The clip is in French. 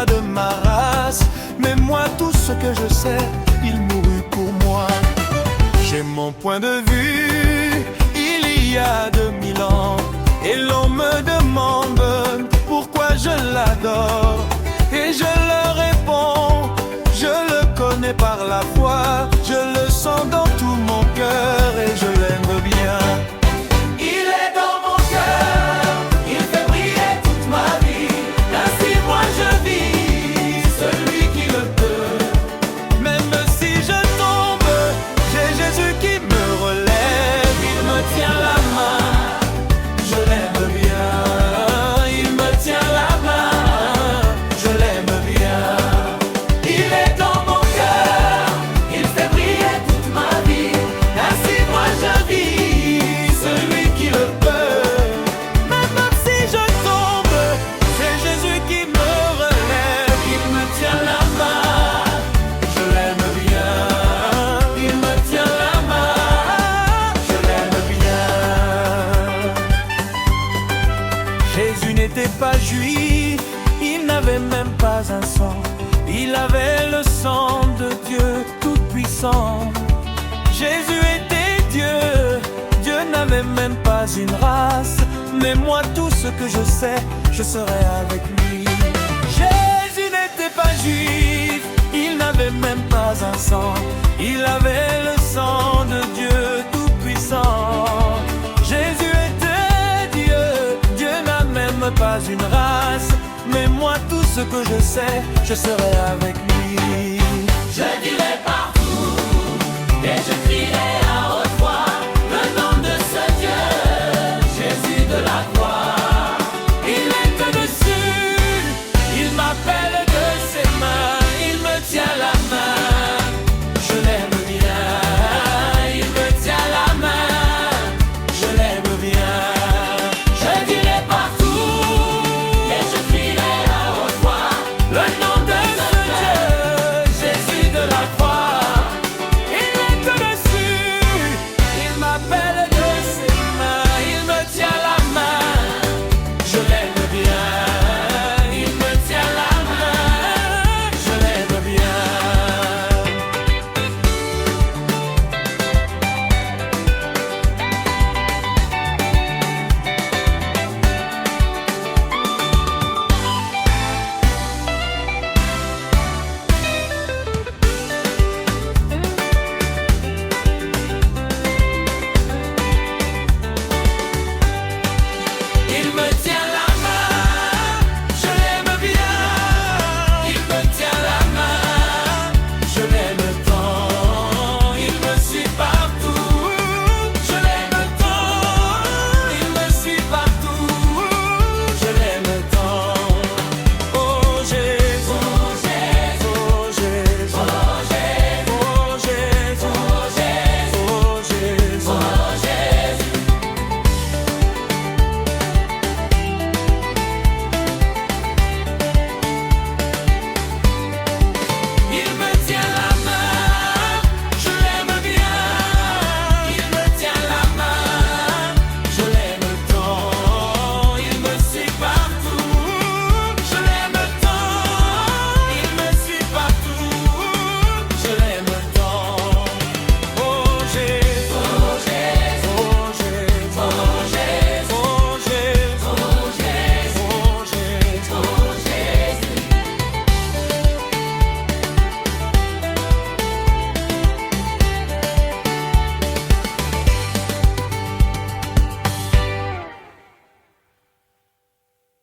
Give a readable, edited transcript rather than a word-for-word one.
pas de ma race, mais moi tout ce que je sais, il mourut pour moi. J'ai mon point de vue, il y a 2000 ans, et l'on me demande pourquoi je l'adore. Et je leur réponds, je le connais par la foi, je le sens dans tout mon cœur et je l'aime bien. Il est dans mon cœur, il fait briller toute ma vie, ainsi moi je vis, celui qui le peut. Même si je tombe, j'ai Jésus qui me relève, il me tient la main, je l'aime bien. Il me tient la main, je l'aime bien. Il est dans mon cœur, il fait briller toute ma vie, ainsi moi je vis, celui qui le peut. Même si je tombe, c'est Jésus qui me relève, il me tient la main, je l'aime bien. Il me tient la main, je l'aime bien. Jésus n'était pas juif, il n'avait même pas un sang, il avait le sang de Dieu tout-puissant. Jésus était Dieu, Dieu n'avait même pas une race, mais moi tout ce que je sais, je serai avec lui. Jésus n'était pas juif, il n'avait même pas un sang, il avait le sang de Dieu tout-puissant. Jésus était Dieu, Dieu n'a même pas une race, mais moi tout ce que je sais, je serai avec lui. Je dirai